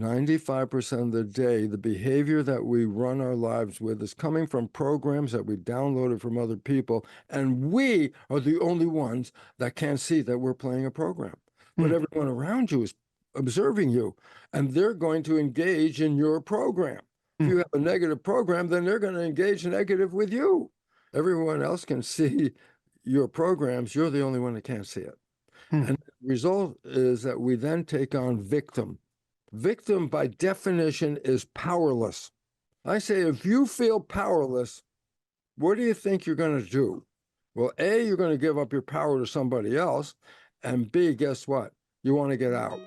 95% of the day, the behavior that we run our lives with is coming from programs that we downloaded from other people, and we are the only ones that can't see that we're playing a program. But everyone around you is observing you, and they're going to engage in your program. If you have a negative program, then they're going to engage negative with you. Everyone else can see your programs. You're the only one that can't see it. And the result is that we then take on victim. Victim, by definition, is powerless. I say, if you feel powerless, what do you think you're going to do? Well, A, you're going to give up your power to somebody else. And B, guess what? You want to get out.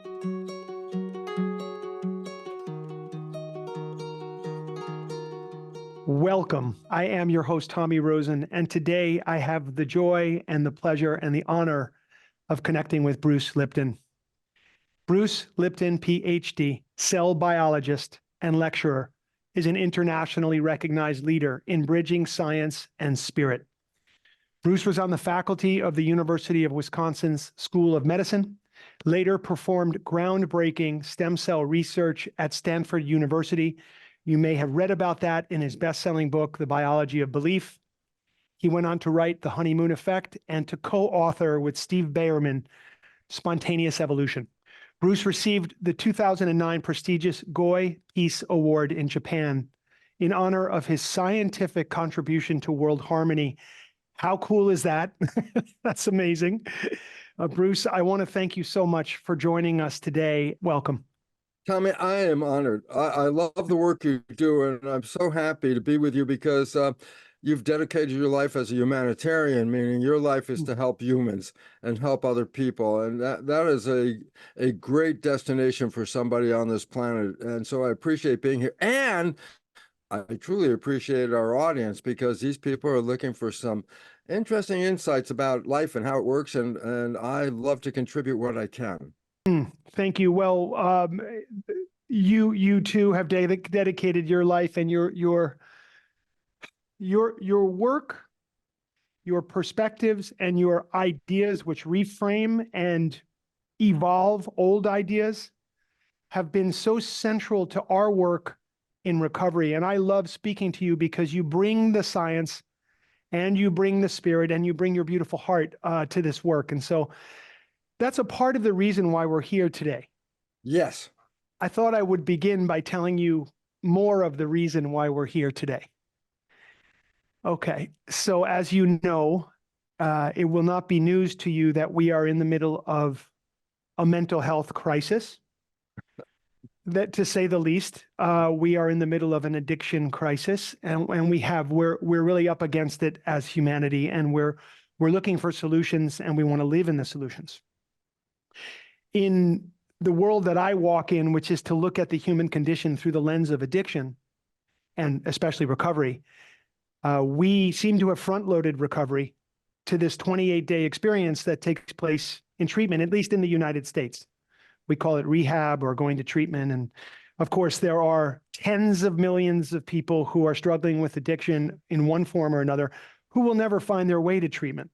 Welcome. I am your host, Tommy Rosen, and today I have the joy and the pleasure and the honor of connecting with Bruce Lipton. Bruce Lipton, Ph.D., cell biologist and lecturer, is an internationally recognized leader in bridging science and spirit. Bruce was on the faculty of the University of Wisconsin's School of Medicine, later performed groundbreaking stem cell research at Stanford University. You may have read about that in his best-selling book, The Biology of Belief. He went on to write The Honeymoon Effect and to co-author with Steve Bayerman, Spontaneous Evolution. Bruce received the 2009 prestigious Goy East Award in Japan in honor of his scientific contribution to world harmony. How cool is that? That's amazing. Bruce, I want to thank you so much for joining us today. Welcome. Tommy, I am honored. I love the work you do, and I'm so happy to be with you because you've dedicated your life as a humanitarian, meaning your life is to help humans and help other people. And that is a great destination for somebody on this planet. And so I appreciate being here. And I truly appreciate our audience because these people are looking for some interesting insights about life and how it works. And I love to contribute what I can. Thank you. Well, you too have dedicated your life and your work, your perspectives, and your ideas, which reframe and evolve old ideas, have been so central to our work in recovery. And I love speaking to you because you bring the science and you bring the spirit and you bring your beautiful heart to this work. And so that's a part of the reason why we're here today. Yes. I thought I would begin by telling you more of the reason why we're here today. Okay, so as you know, it will not be news to you that we are in the middle of a mental health crisis. That, to say the least, we are in the middle of an addiction crisis, and we're really up against it as humanity, and we're looking for solutions, and we want to live in the solutions. In the world that I walk in, which is to look at the human condition through the lens of addiction, and especially recovery, we seem to have front-loaded recovery to this 28-day experience that takes place in treatment, at least in the United States. We call it rehab or going to treatment. And of course, there are tens of millions of people who are struggling with addiction in one form or another who will never find their way to treatment.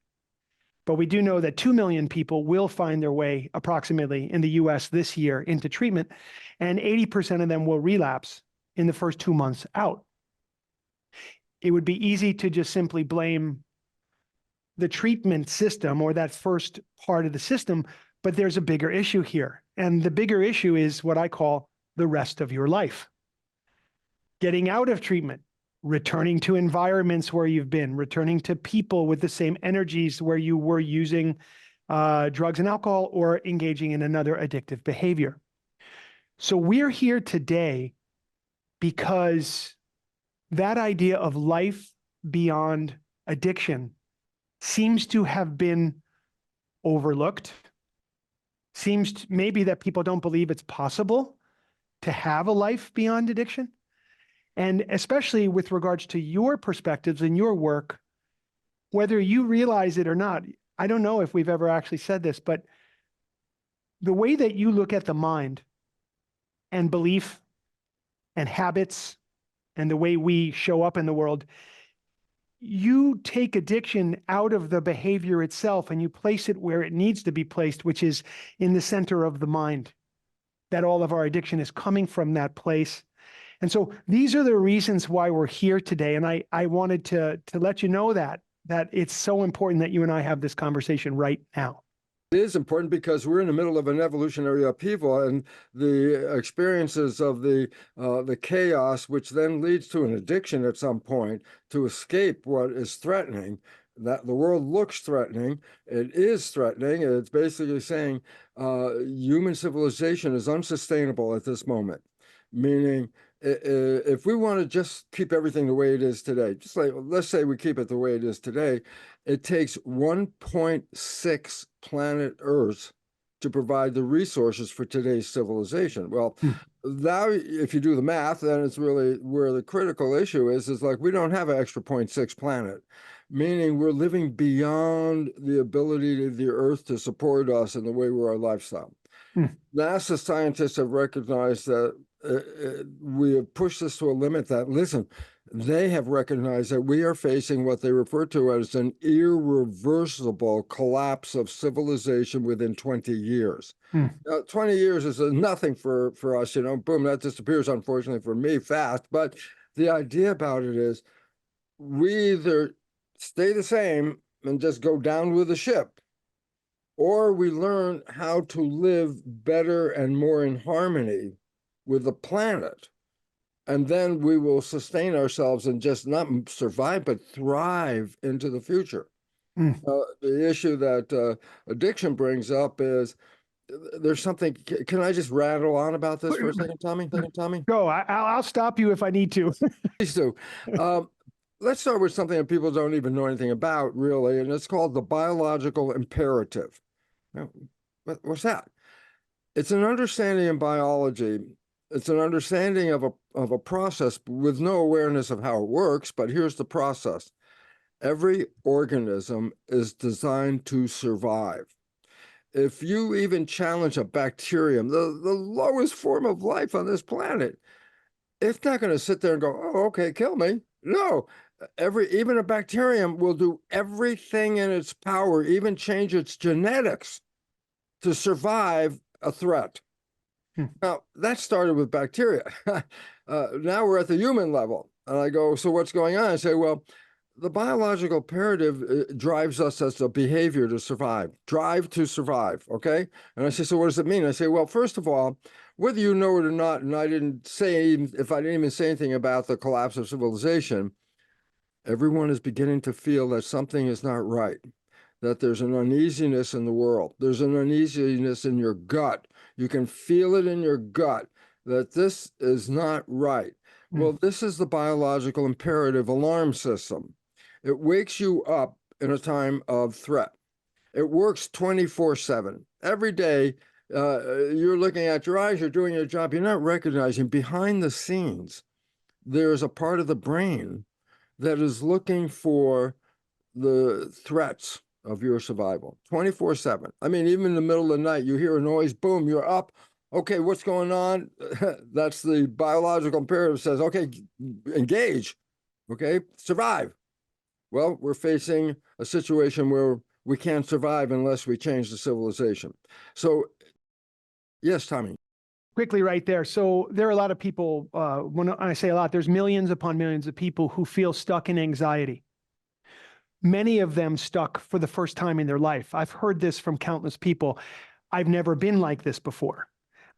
But we do know that 2 million people will find their way approximately in the US this year into treatment, and 80% of them will relapse in the first 2 months out. It would be easy to just simply blame the treatment system or that first part of the system, but there's a bigger issue here. And the bigger issue is what I call the rest of your life. Getting out of treatment, returning to environments where you've been, returning to people with the same energies where you were using drugs and alcohol or engaging in another addictive behavior. So we're here today because that idea of life beyond addiction seems to have been overlooked. Seems maybe that people don't believe it's possible to have a life beyond addiction. And especially with regards to your perspectives and your work, whether you realize it or not, I don't know if we've ever actually said this, but the way that you look at the mind and belief and habits and the way we show up in the world, you take addiction out of the behavior itself and you place it where it needs to be placed, which is in the center of the mind. that all of our addiction is coming from that place. And so these are the reasons why we're here today. And I wanted to let you know that it's so important that you and I have this conversation right now. It is important because we're in the middle of an evolutionary upheaval, and the experiences of the chaos, which then leads to an addiction at some point to escape what is threatening. That the world looks threatening. It is threatening. It's basically saying human civilization is unsustainable at this moment, meaning if we want to just keep everything the way it is today, just like let's say we keep it the way it is today, it takes 1.6 planet Earth to provide the resources for today's civilization. Well, now if you do the math, then it's really where the critical issue is like we don't have an extra 0.6 planet, meaning we're living beyond the ability of the Earth to support us in the way we're our lifestyle. NASA scientists have recognized that we have pushed this to a limit that, listen, they have recognized that we are facing what they refer to as an irreversible collapse of civilization within 20 years. Now, 20 years is nothing for us, you know, boom, that disappears, unfortunately for me, fast. But the idea about it is we either stay the same and just go down with the ship, or we learn how to live better and more in harmony with the planet. And then we will sustain ourselves and just not survive, but thrive into the future. The issue that addiction brings up is there's something. Can I just rattle on about this for a second, Tommy? Go. I'll stop you if I need to. Please do. Let's start with something that people don't even know anything about, really, and it's called the biological imperative. What's that? It's an understanding in biology. It's an understanding of a process with no awareness of how it works, but here's the process. Every organism is designed to survive. If you even challenge a bacterium, the lowest form of life on this planet, it's not going to sit there and go, oh, okay, kill me. No, even a bacterium will do everything in its power, even change its genetics to survive a threat. Now, that started with bacteria. Now we're at the human level. And I go, so what's going on? I say, well, the biological imperative drives us as a behavior to survive, drive to survive, okay? And I say, so what does it mean? I say, well, first of all, whether you know it or not, and I didn't say, if I didn't even say anything about the collapse of civilization, everyone is beginning to feel that something is not right, that there's an uneasiness in the world. There's an uneasiness in your gut. You can feel it in your gut that this is not right. Well, this is the biological imperative alarm system. It wakes you up in a time of threat. It works 24/7. Every day, you're looking at your eyes, you're doing your job. You're not recognizing behind the scenes, there's a part of the brain that is looking for the threats of your survival 24/7. I mean, even in the middle of the night, you hear a noise, boom, you're up. Okay, what's going on? That's the biological imperative says, okay, engage, okay, survive. Well, we're facing a situation where we can't survive unless we change the civilization. So, yes, Tommy. Quickly right there. So there are a lot of people, when I say a lot, there's millions upon millions of people who feel stuck in anxiety. Many of them stuck for the first time in their life. I've heard this from countless people. I've never been like this before.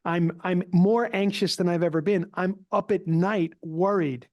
I'm more anxious than I've ever been. I'm up at night worried.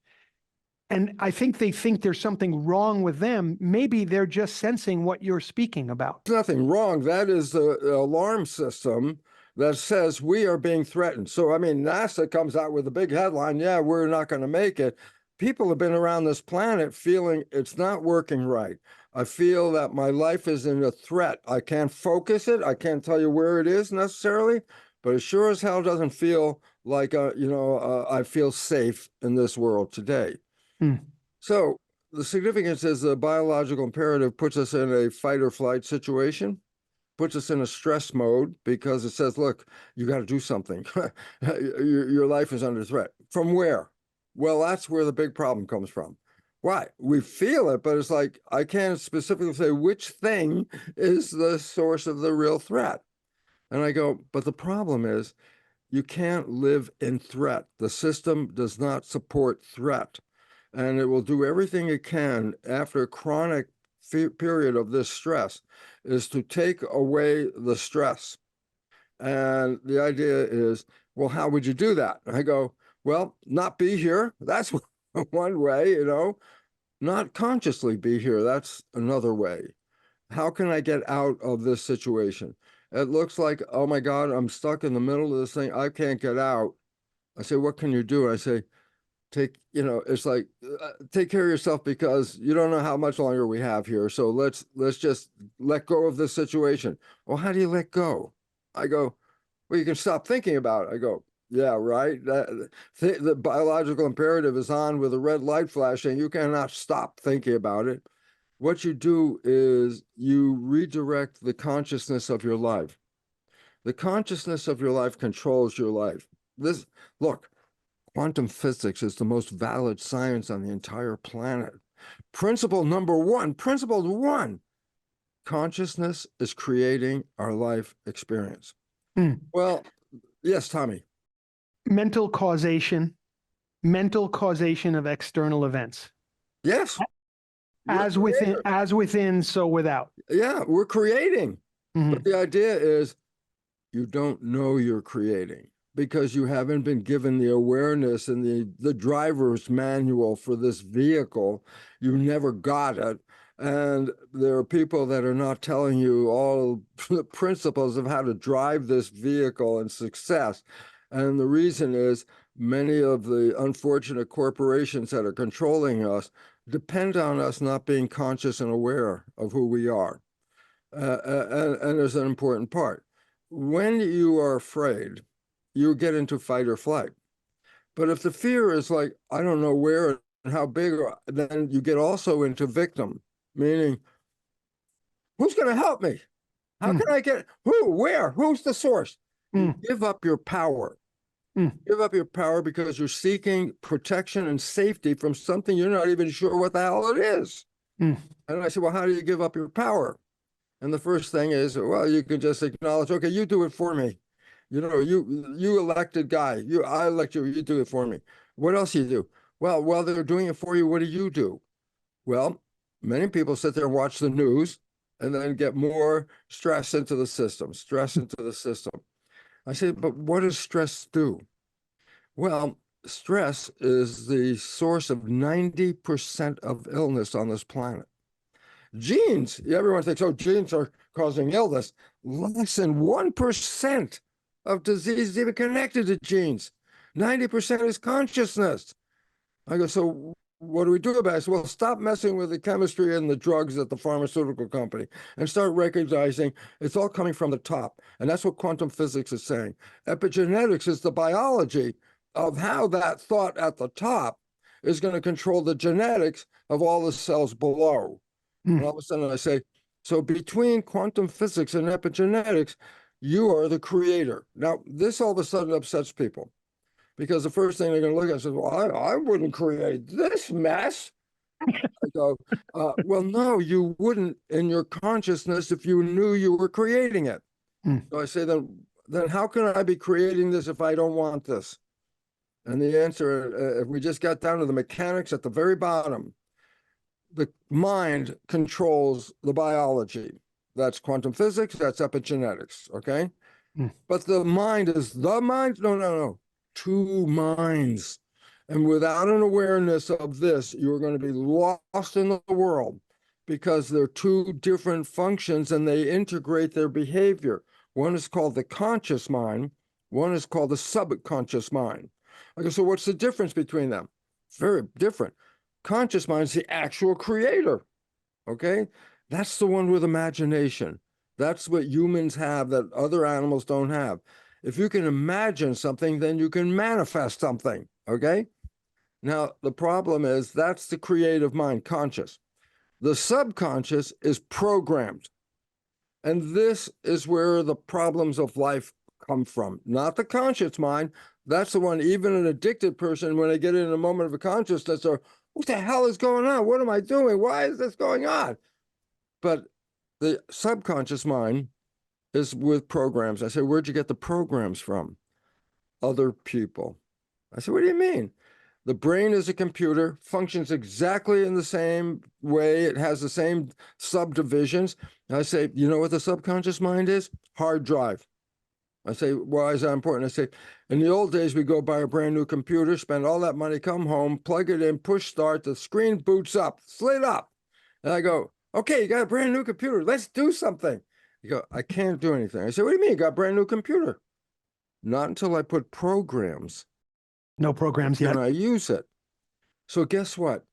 And I think they think there's something wrong with them. Maybe they're just sensing what you're speaking about. There's nothing wrong. That is the alarm system that says we are being threatened. So, I mean, NASA comes out with a big headline, yeah, we're not going to make it. People have been around this planet feeling it's not working right. I feel that my life is in a threat. I can't focus it. I can't tell you where it is necessarily, but it sure as hell doesn't feel like, I feel safe in this world today. So the significance is the biological imperative puts us in a fight or flight situation, puts us in a stress mode because it says, look, you got to do something. Your life is under threat. From where? Well, that's where the big problem comes from. Why? We feel it, but it's like, I can't specifically say which thing is the source of the real threat. And I go, but the problem is you can't live in threat. The system does not support threat, and it will do everything it can after a chronic period of this stress is to take away the stress. And the idea is, well, how would you do that? I go, well, not be here. That's one way, not consciously be here. That's another way. How can I get out of this situation? It looks like, oh my God, I'm stuck in the middle of this thing. I can't get out. I say, what can you do? I say, it's like, take care of yourself because you don't know how much longer we have here. So let's just let go of this situation. Well, how do you let go? I go, well, you can stop thinking about it. I go, yeah, right. The biological imperative is on with a red light flashing. You cannot stop thinking about it. What you do is you redirect the consciousness of your life. The consciousness of your life controls your life. Look, quantum physics is the most valid science on the entire planet. Principle one, consciousness is creating our life experience. Well, yes, Tommy. Mental causation of external events. Yes. As within, so without. Yeah, we're creating. But the idea is you don't know you're creating because you haven't been given the awareness and the driver's manual for this vehicle. You never got it. And there are people that are not telling you all the principles of how to drive this vehicle and success. And the reason is many of the unfortunate corporations that are controlling us depend on us not being conscious and aware of who we are. And there's an important part. When you are afraid, you get into fight or flight. But if the fear is like, I don't know where and how big, then you get also into victim, meaning, who's going to help me? How can I get, where, who's the source? You give up your power. Give up your power because you're seeking protection and safety from something you're not even sure what the hell it is. And I said, well, how do you give up your power? And the first thing is, well, you can just acknowledge, okay, you do it for me. You elected guy, I elect you, you do it for me. What else do you do? Well, while they're doing it for you, what do you do? Well, many people sit there and watch the news and then get more stress into the system. I say, but what does stress do? Well, stress is the source of 90% of illness on this planet. Genes, everyone thinks, oh, genes are causing illness. Less than 1% of disease is even connected to genes. 90% is consciousness. I go, so what do we do about it? I said, well, stop messing with the chemistry and the drugs at the pharmaceutical company and start recognizing it's all coming from the top. And that's what quantum physics is saying. Epigenetics is the biology of how that thought at the top is going to control the genetics of all the cells below. And all of a sudden I say, so between quantum physics and epigenetics, you are the creator. Now, this all of a sudden upsets people because the first thing they're going to look at is, well, I wouldn't create this mess. I go, well, no, you wouldn't in your consciousness if you knew you were creating it. So I say, then how can I be creating this if I don't want this? And the answer, if we just got down to the mechanics at the very bottom, the mind controls the biology. That's quantum physics, that's epigenetics, okay? But the mind is the mind? No. Two minds. And without an awareness of this, you're going to be lost in the world because they're two different functions and they integrate their behavior. One is called the conscious mind, one is called the subconscious mind. Okay, so what's the difference between them? Very different. Conscious mind is the actual creator, okay? That's the one with imagination. That's what humans have that other animals don't have. If you can imagine something, then you can manifest something, okay? Now, the problem is that's the creative mind, conscious. The subconscious is programmed. And this is where the problems of life come from, not the conscious mind. That's the one, even an addicted person, when they get in a moment of a consciousness, they're, what the hell is going on? What am I doing? Why is this going on? But the subconscious mind is with programs. I say, where'd you get the programs from? other people. I said, what do you mean? The brain is a computer, functions exactly in the same way. It has the same subdivisions. And I say, you know what the subconscious mind is? Hard drive. I say, why is that important? I say, in the old days, we go buy a brand new computer, spend all that money, come home, plug it in, push start, the screen boots up, slid up. And I go, okay, you got a brand new computer. Let's do something. You go, I can't do anything. I say, what do you mean? You got a brand new computer? Not until I put programs. No programs yet. And I use it. So guess what?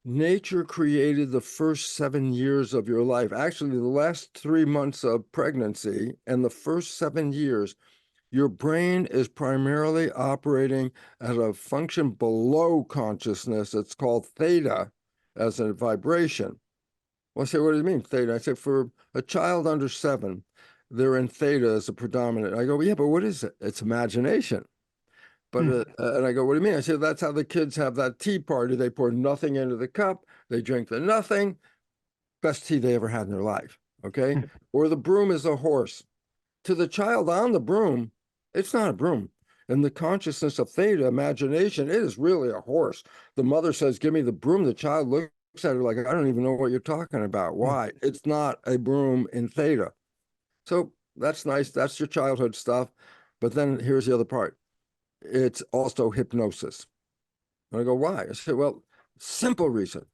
Nature created the first 7 years of your life. Actually, the last 3 months of pregnancy and the first 7 years, your brain is primarily operating at a function below consciousness. It's called theta as a vibration. Well, I say, what do you mean, theta? I say, for a child under 7, they're in theta as a predominant. I go, well, yeah, but what is it? It's imagination. But and I go, what do you mean? I said, that's how the kids have that tea party. They pour nothing into the cup. They drink the nothing. Best tea they ever had in their life. Okay. Or the broom is a horse. To the child on the broom, it's not a broom. In the consciousness of theta, imagination, it is really a horse. The mother says, give me the broom. The child looks at her like, I don't even know what you're talking about. Why? It's not a broom in theta. So that's nice. That's your childhood stuff. But then here's the other part. It's also hypnosis. And I go, why? I said, well, simple reason.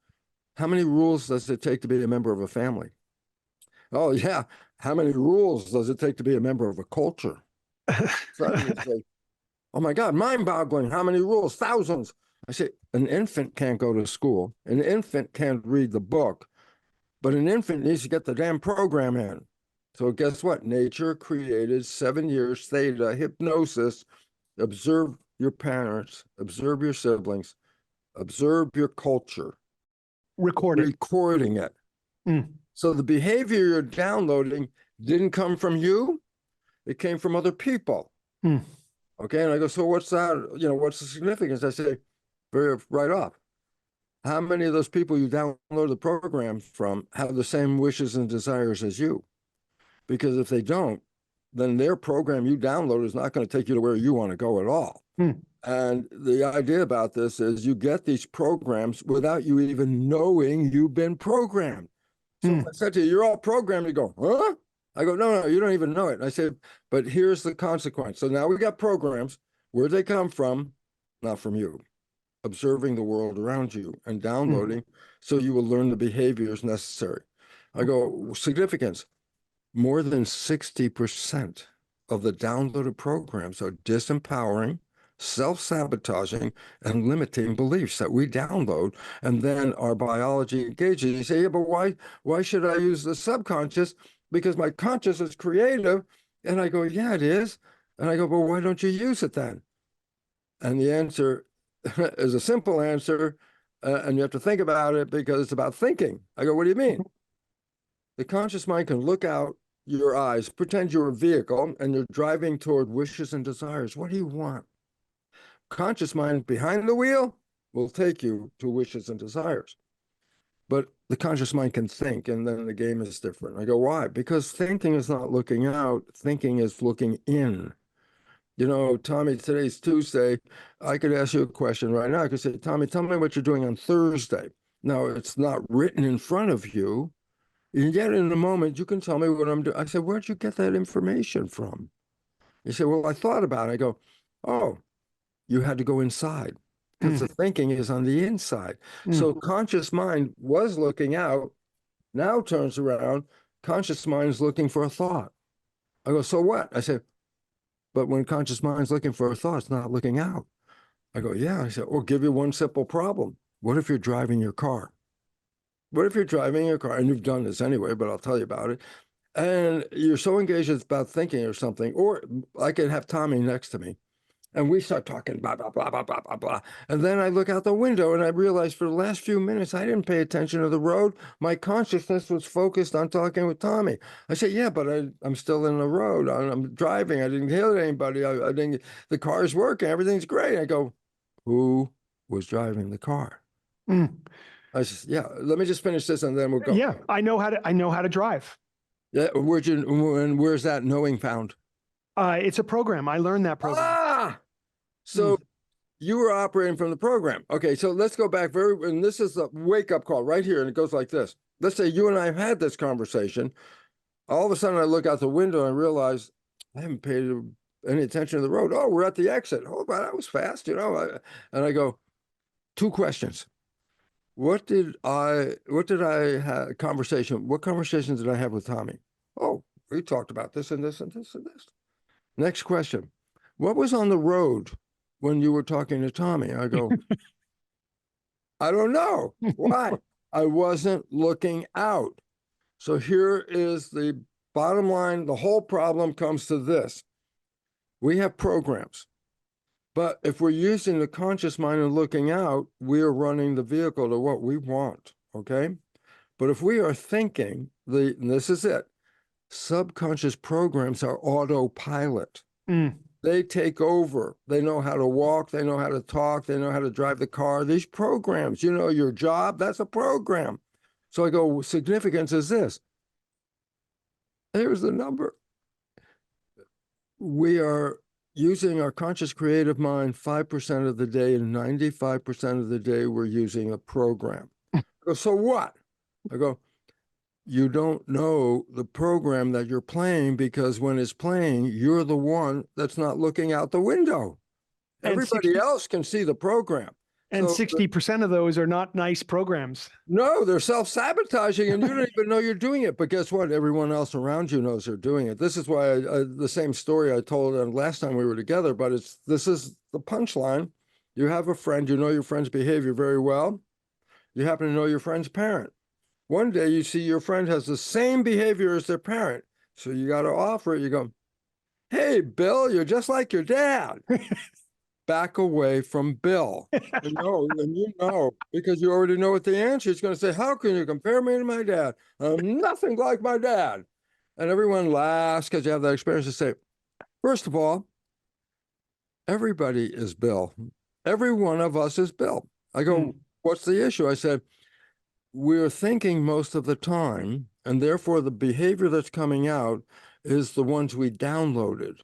How many rules does it take to be a member of a family? Oh, yeah. How many rules does it take to be a member of a culture? Suddenly it's like, oh my God, mind-boggling. How many rules? Thousands. I say, an infant can't go to school. An infant can't read the book. But an infant needs to get the damn program in. So guess what? Nature created 7 years theta hypnosis. Observe your parents, observe your siblings, observe your culture. Recording it. So the behavior you're downloading didn't come from you. It came from other people. Okay. And I go, so what's that? You know, what's the significance? I say, right off. How many of those people you download the program from have the same wishes and desires as you? Because if they don't, then their program you download is not going to take you to where you want to go at all. And the idea about this is you get these programs without you even knowing you've been programmed. So if I said to you, you're all programmed, you go, huh? I go, no, you don't even know it. And I said, but here's the consequence. So now we got programs. Where'd they come from? Not from you. Observing the world around you and downloading so you will learn the behaviors necessary. I go, significance. More than 60% of the downloaded programs are disempowering, self-sabotaging, and limiting beliefs that we download, and then our biology engages. You say, yeah, but why should I use the subconscious? Because my conscious is creative. And I go, yeah, it is. And I go, well, why don't you use it then? And the answer is a simple answer, and you have to think about it because it's about thinking. I go, what do you mean? The conscious mind can look out your eyes, pretend you're a vehicle, and you're driving toward wishes and desires. What do you want? Conscious mind behind the wheel will take you to wishes and desires. But the conscious mind can think, and then the game is different. I go, why? Because thinking is not looking out. Thinking is looking in. You know, Tommy, today's Tuesday. I could ask you a question right now. I could say, Tommy, tell me what you're doing on Thursday. Now, it's not written in front of you. And yet in a moment, you can tell me what I'm doing. I said, where'd you get that information from? You say, well, I thought about it. I go, oh, you had to go inside because the thinking is on the inside. So conscious mind was looking out, now turns around, conscious mind is looking for a thought. I go, so what? I said, but when conscious mind is looking for a thought, it's not looking out. I go, yeah. I said, or give you one simple problem. What if you're driving your car? What if you're driving your car, and you've done this anyway, but I'll tell you about it, and you're so engaged about thinking or something, or I could have Tommy next to me, and we start talking, blah, blah, blah, blah, blah, blah, blah. And then I look out the window, and I realize for the last few minutes, I didn't pay attention to the road. My consciousness was focused on talking with Tommy. I said, yeah, but I'm still in the road. I'm driving. I didn't hit anybody. I didn't, the car's working. Everything's great. I go, who was driving the car? I said, yeah, let me just finish this and then we'll go. Yeah, I know how to drive. Yeah, where's that knowing found? It's a program. I learned that program. So you were operating from the program. Okay, so let's go back and this is a wake-up call right here, and it goes like this. Let's say you and I have had this conversation. All of a sudden, I look out the window and realize I haven't paid any attention to the road. Oh, we're at the exit. Oh, but that was fast, you know. And I go, two questions. What conversation did I have with Tommy? Oh, we talked about this and this and this and this. Next question. What was on the road when you were talking to Tommy? I go, I don't know. Why? I wasn't looking out. So here is the bottom line. The whole problem comes to this. We have programs, but if we're using the conscious mind and looking out, we are running the vehicle to what we want, okay? But if we are thinking, and this is it, subconscious programs are autopilot. They take over. They know how to walk. They know how to talk. They know how to drive the car. These programs, you know, your job, that's a program. So I go, significance is this. Here's the number. We are using our conscious creative mind 5% of the day, and 95% of the day we're using a program. I go, so what? I go, you don't know the program that you're playing, because when it's playing, you're the one that's not looking out the window. Everybody else can see the program. And 60% of those are not nice programs. No, they're self-sabotaging, and you don't even know you're doing it. But guess what? Everyone else around you knows they're doing it. This is why the same story I told last time we were together, but this is the punchline. You have a friend, you know your friend's behavior very well. You happen to know your friend's parent. One day you see your friend has the same behavior as their parent. So you got to offer it. You go, hey, Bill, you're just like your dad. Back away from Bill. And you know, because you already know what the answer is. He's going to say, how can you compare me to my dad? I'm nothing like my dad. And everyone laughs because you have that experience to say, first of all, everybody is Bill. Every one of us is Bill. I go, what's the issue? I said, we're thinking most of the time, and therefore the behavior that's coming out is the ones we downloaded.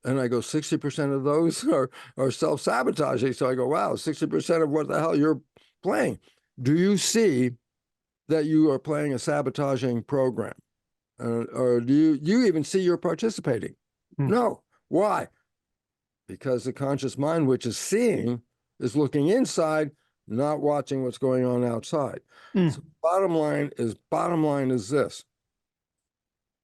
And I go, 60% of those are self-sabotaging. So I go, wow, 60% of what the hell you're playing. Do you see that you are playing a sabotaging program? Or do you even see you're participating? No. Why? Because the conscious mind, which is seeing, is looking inside, not watching what's going on outside. So bottom line is this.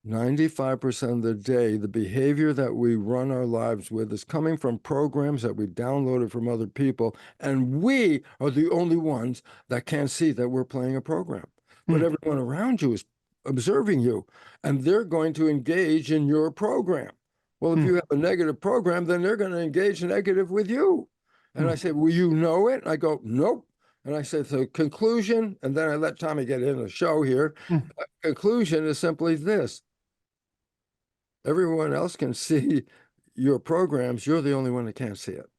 95% of the day, the behavior that we run our lives with is coming from programs that we downloaded from other people, and we are the only ones that can't see that we're playing a program. But everyone around you is observing you, and they're going to engage in your program. Well, if you have a negative program, then they're going to engage negative with you. And I say, well, you know it? And I go, nope. And I said, the conclusion, and then I let Tommy get in the show here. Conclusion is simply this. Everyone else can see your programs. You're the only one that can't see it.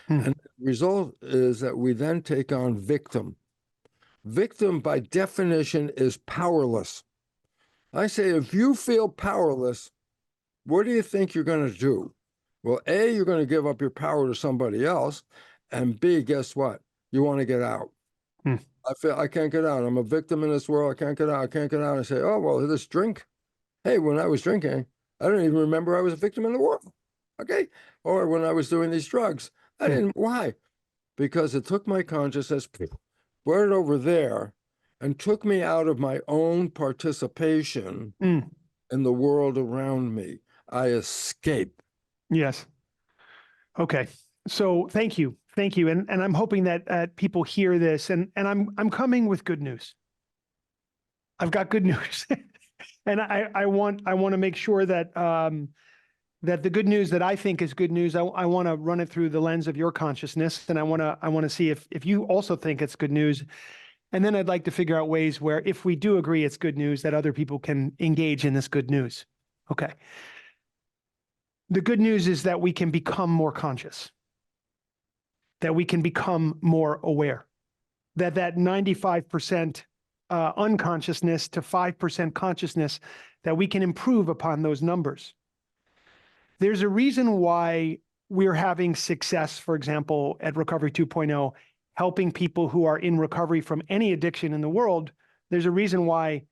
And the result is that we then take on victim. Victim, by definition, is powerless. I say, if you feel powerless, what do you think you're going to do? Well, A, you're going to give up your power to somebody else. And B, guess what? You want to get out. I feel I can't get out. I'm a victim in this world. I can't get out. I can't get out. I say, oh, well, this drink. Hey, when I was drinking, I don't even remember I was a victim in the world. Okay. Or when I was doing these drugs, I didn't. Why? Because it took my consciousness, brought it over there, and took me out of my own participation in the world around me. I escape. Yes. Okay. So thank you. Thank you. And I'm hoping that people hear this, and I'm coming with good news. I've got good news. And I want to make sure that that the good news that I think is good news, I want to run it through the lens of your consciousness, and I want to see if you also think it's good news. And then I'd like to figure out ways where, if we do agree it's good news, that other people can engage in this good news. Okay. The good news is that we can become more conscious, that we can become more aware, that 95% unconsciousness to 5% consciousness, that we can improve upon those numbers. There's a reason why we're having success, for example, at Recovery 2.0, helping people who are in recovery from any addiction in the world, there's a reason why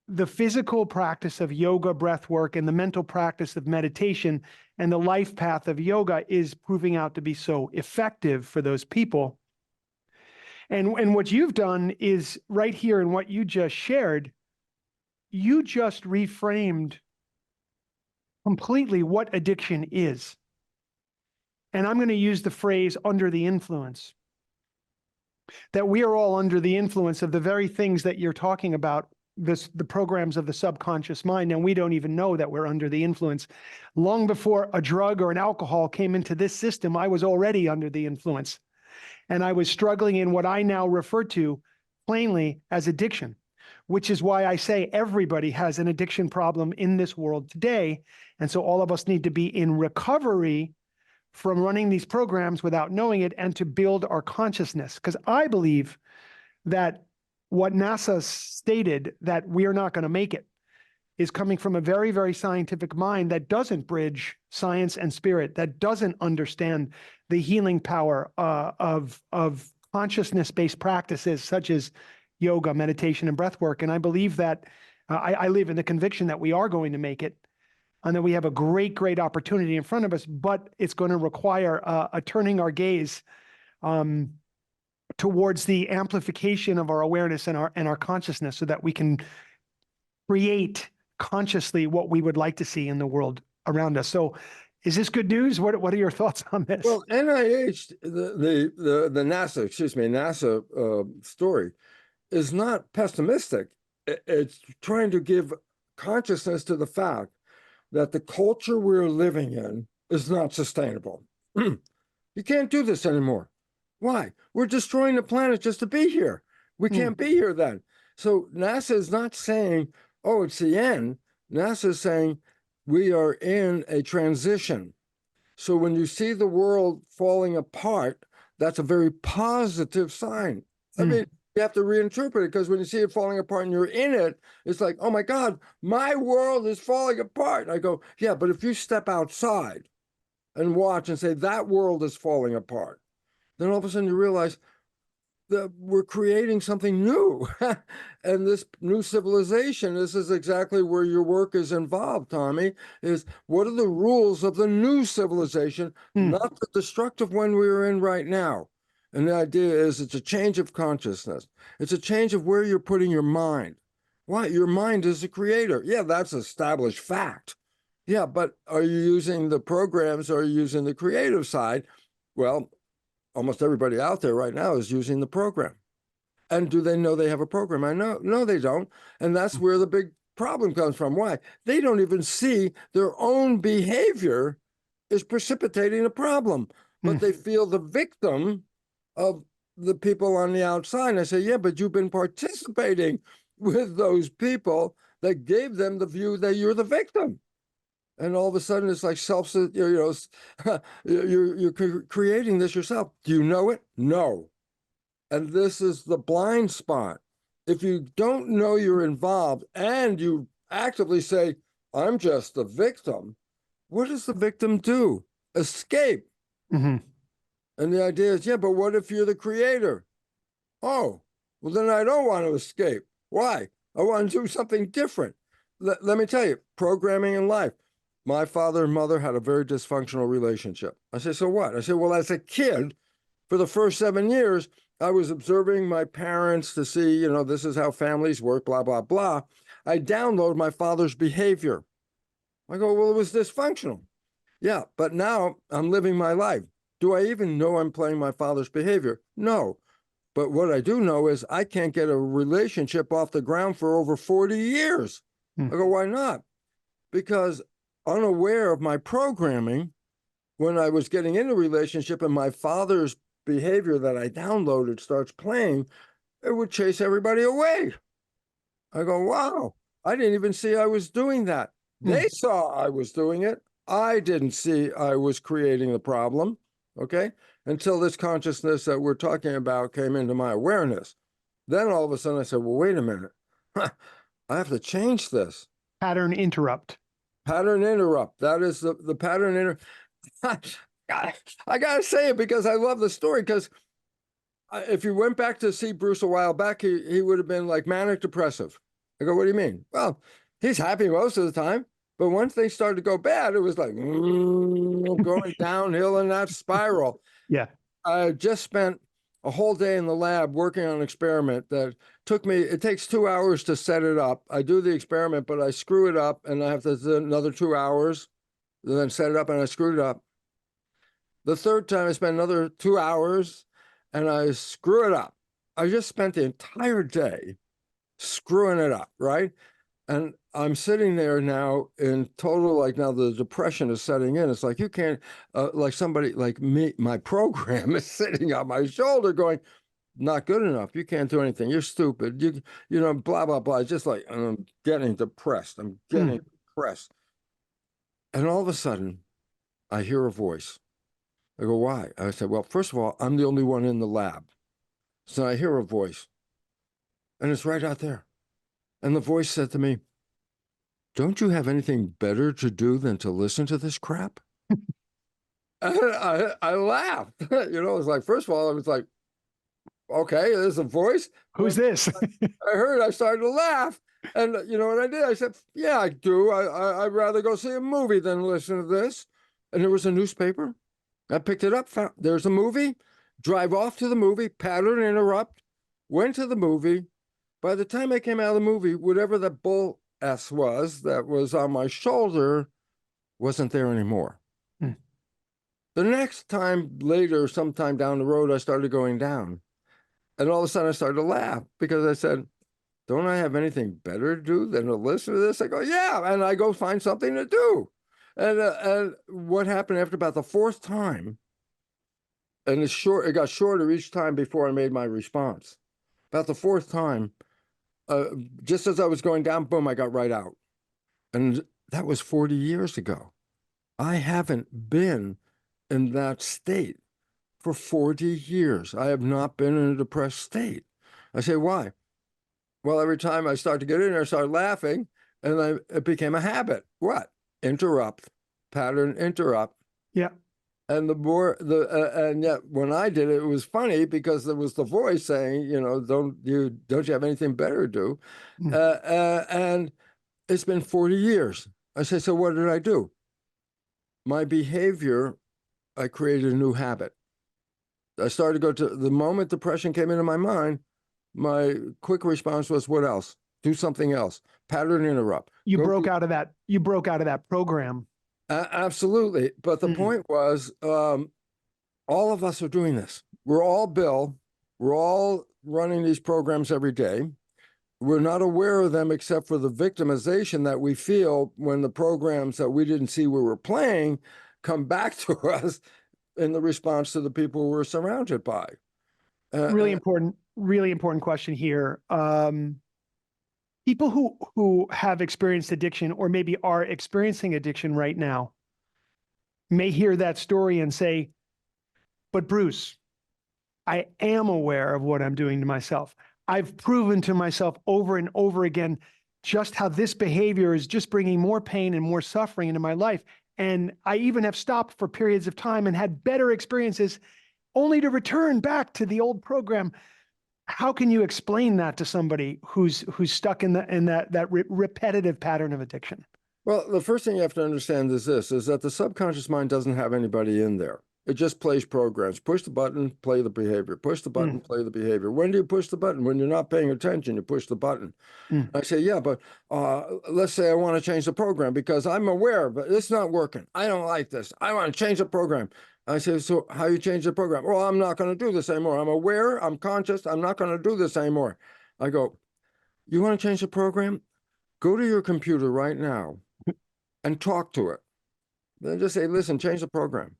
the physical practice of yoga, breath work, and the mental practice of meditation and the life path of yoga is proving out to be so effective for those people. And what you've done is right here in what you just shared, you just reframed completely what addiction is. And I'm going to use the phrase under the influence. That we are all under the influence of the very things that you're talking about, the programs of the subconscious mind, and we don't even know that we're under the influence. Long before a drug or an alcohol came into this system, I was already under the influence. And I was struggling in what I now refer to plainly as addiction, which is why I say everybody has an addiction problem in this world today. And so all of us need to be in recovery from running these programs without knowing it and to build our consciousness. Because I believe that what NASA stated, that we are not going to make it, is coming from a very, very scientific mind that doesn't bridge science and spirit, that doesn't understand the healing power of consciousness-based practices such as yoga, meditation, and breath work. And I believe that I live in the conviction that we are going to make it, and that we have a great, great opportunity in front of us, but it's going to require a turning our gaze towards the amplification of our awareness and our consciousness, so that we can create consciously what we would like to see in the world around us. So is this good news? What are your thoughts on this? Well, NIH, the NASA story is not pessimistic. It's trying to give consciousness to the fact that the culture we're living in is not sustainable. You can't do this anymore. Why? We're destroying the planet just to be here. We can't be here then. So NASA is not saying, oh, it's the end. NASA is saying we are in a transition. So when you see the world falling apart, that's a very positive sign. I mean, you have to reinterpret it, because when you see it falling apart and you're in it, it's like, oh my God, my world is falling apart. And I go, yeah, but if you step outside and watch and say that world is falling apart, then all of a sudden you realize that we're creating something new. And this new civilization, this is exactly where your work is involved, Tommy, is what are the rules of the new civilization, not the destructive one we're in right now. And the idea is it's a change of consciousness. It's a change of where you're putting your mind. Why? Your mind is the creator. Yeah, that's established fact. Yeah, but are you using the programs, or are you using the creative side? Well, almost everybody out there right now is using the program. And do they know they have a program? I know. No, they don't. And that's where the big problem comes from. Why? They don't even see their own behavior is precipitating a problem, but they feel the victim of the people on the outside. And I say, yeah, but you've been participating with those people that gave them the view that you're the victim. And all of a sudden, it's like you're creating this yourself. Do you know it? No. And this is the blind spot. If you don't know you're involved and you actively say, I'm just the victim, what does the victim do? Escape. And the idea is, yeah, but what if you're the creator? Oh, well, then I don't want to escape. Why? I want to do something different. Let me tell you, programming in life. My father and mother had a very dysfunctional relationship. I said, so what? I said, well, as a kid, for the first 7 years, I was observing my parents to see, this is how families work, blah, blah, blah. I downloaded my father's behavior. I go, well, it was dysfunctional. Yeah, but now I'm living my life. Do I even know I'm playing my father's behavior? No. But what I do know is I can't get a relationship off the ground for over 40 years. I go, why not? Because unaware of my programming, when I was getting in a relationship and my father's behavior that I downloaded starts playing, it would chase everybody away. I go, wow, I didn't even see I was doing that. They saw I was doing it. I didn't see I was creating the problem. Okay, until this consciousness that we're talking about came into my awareness. Then all of a sudden I said, well, wait a minute. I have to change this. Pattern interrupt. Pattern interrupt. That is the pattern I gotta say it because I love the story. Because if you went back to see Bruce a while back, he would have been like manic depressive. I go, what do you mean? Well, he's happy most of the time, but once they started to go bad, it was like going downhill in that spiral. Yeah. I just spent a whole day in the lab working on an experiment that took me, it takes 2 hours to set it up. I do the experiment, but I screw it up and I have to do another 2 hours, then set it up and I screwed it up. The third time I spent another 2 hours and I screw it up. I just spent the entire day screwing it up, right? And I'm sitting there now in total, like now the depression is setting in. It's like, you can't, like somebody like me, my program is sitting on my shoulder going, not good enough. You can't do anything. You're stupid. You know, blah, blah, blah. It's just like, I'm getting depressed. I'm getting depressed. And all of a sudden, I hear a voice. I go, why? I said, well, first of all, I'm the only one in the lab. So I hear a voice, and it's right out there. And the voice said to me, don't you have anything better to do than to listen to this crap? I laughed. You know, it's like, first of all, I was like, okay, there's a voice. Who's this? I started to laugh. And you know what I did? I said, yeah, I do. I'd rather go see a movie than listen to this. And there was a newspaper. I picked it up. There's a movie. Drive off to the movie, pattern interrupt, went to the movie. By the time I came out of the movie, whatever the bull S was that was on my shoulder wasn't there anymore. The next time later, sometime down the road, I started going down. And all of a sudden I started to laugh because I said, don't I have anything better to do than to listen to this? I go, yeah. And I go find something to do. And what happened after about the fourth time, and it got shorter each time before I made my response. About the fourth time, just as I was going down, boom, I got right out. And that was 40 years ago. I haven't been in that state for 40 years. I have not been in a depressed state. I say, why? Well, every time I start to get in there, I start laughing, and it became a habit. What? Interrupt, pattern interrupt. Yeah. And and yet when I did it, it was funny because there was the voice saying, you know, don't you have anything better to do? And it's been 40 years. I say, so what did I do? My behavior, I created a new habit. I started to go to the moment depression came into my mind, my quick response was, what else? Do something else. Pattern interrupt. You broke out of that program. Absolutely. But the point was, all of us are doing this. We're all Bill. We're all running these programs every day. We're not aware of them except for the victimization that we feel when the programs that we didn't see we were playing come back to us in the response to the people we're surrounded by. Really important question here. People who have experienced addiction or maybe are experiencing addiction right now may hear that story and say, but Bruce, I am aware of what I'm doing to myself. I've proven to myself over and over again just how this behavior is just bringing more pain and more suffering into my life. And I even have stopped for periods of time and had better experiences only to return back to the old program. How can you explain that to somebody who's stuck in that repetitive pattern of addiction? Well, the first thing you have to understand is that the subconscious mind doesn't have anybody in there. It just plays programs. Push the button, play the behavior. Push the button, play the behavior. When do you push the button? When you're not paying attention, you push the button. I say, yeah, but let's say I want to change the program because I'm aware, but it's not working. I don't like this. I want to change the program. I say, so how you change the program? Well, I'm not going to do this anymore. I'm aware, I'm conscious, I'm not going to do this anymore. I go, you want to change the program? Go to your computer right now and talk to it. Then just say, listen, change the program.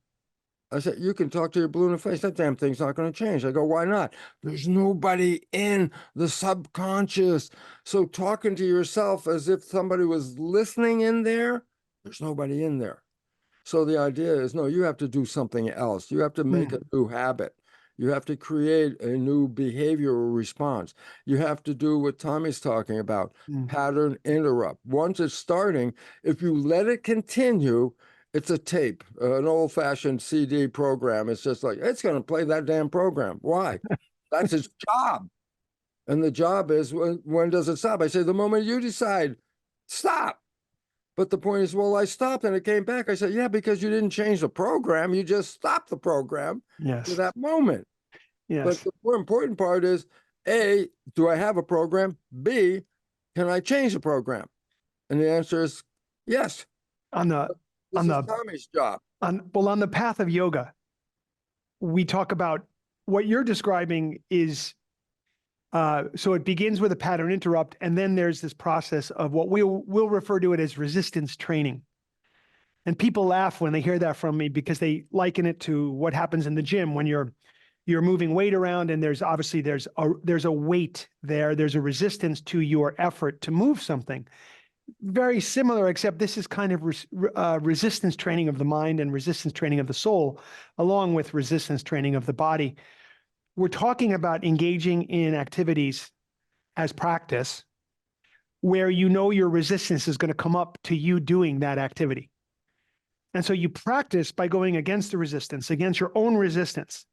I said, you can talk to your blue in the face. That damn thing's not going to change. I go, why not? There's nobody in the subconscious. So talking to yourself as if somebody was listening in there, there's nobody in there. So the idea is, no, you have to do something else. You have to make a new habit. You have to create a new behavioral response. You have to do what Tommy's talking about, pattern interrupt. Once it's starting, if you let it continue, It's a tape, an old-fashioned CD program. It's just like, it's going to play that damn program. Why? That's its job. And the job is, when does it stop? I say, the moment you decide, stop. But the point is, well, I stopped and it came back. I said, yeah, because you didn't change the program. You just stopped the program for Yes. that moment. But Yes. the more important part is, A, do I have a program? B, can I change the program? And the answer is yes. On the This on is the Tommy's job. on the path of yoga, we talk about what you're describing is so it begins with a pattern interrupt, and then there's this process of what we'll refer to it as resistance training. And people laugh when they hear that from me because they liken it to what happens in the gym when you're moving weight around, and there's obviously there's a weight there, there's a resistance to your effort to move something. Very similar, except this is kind of resistance training of the mind and resistance training of the soul, along with resistance training of the body. We're talking about engaging in activities as practice where you know your resistance is going to come up to you doing that activity. And so you practice by going against the resistance, against your own resistance.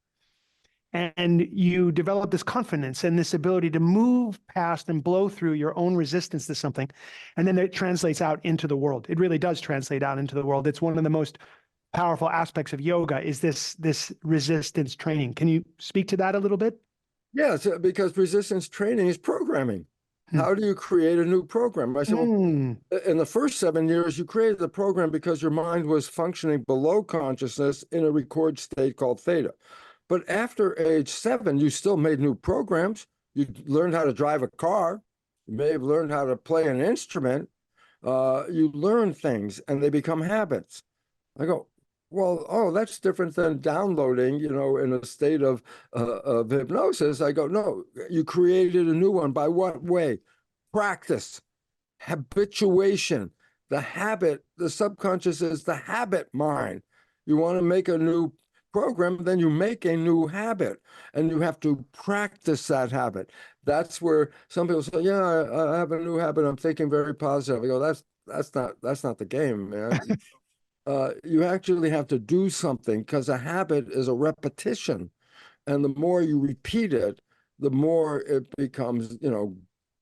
And you develop this confidence and this ability to move past and blow through your own resistance to something. And then it translates out into the world. It really does translate out into the world. It's one of the most powerful aspects of yoga is this resistance training. Can you speak to that a little bit? Yes, because resistance training is programming. Hmm. How do you create a new program? I said, well, in the first 7 years, you created the program because your mind was functioning below consciousness in a record state called theta. But after age 7, you still made new programs. You learned how to drive a car. You may have learned how to play an instrument. You learn things and they become habits. I go, well, oh, that's different than downloading, in a state of hypnosis. I go, no, you created a new one. By what way? Practice, habituation, the habit, the subconscious is the habit mind. You want to make a new program, then you make a new habit and you have to practice that habit. That's where some people say, yeah, I have a new habit. I'm thinking very positive. I go, that's not the game, man. You actually have to do something because a habit is a repetition. And the more you repeat it, the more it becomes,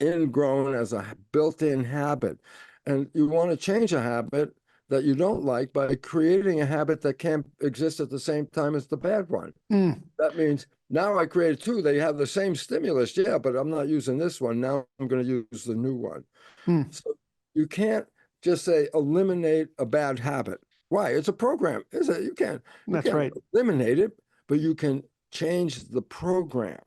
ingrown as a built-in habit. And you want to change a habit that you don't like by creating a habit that can't exist at the same time as the bad one. That means now I created two. They have the same stimulus. Yeah, but I'm not using this one. Now I'm going to use the new one. So you can't just say eliminate a bad habit. Why? It's a program. You can't Right. eliminate it, but you can change the program.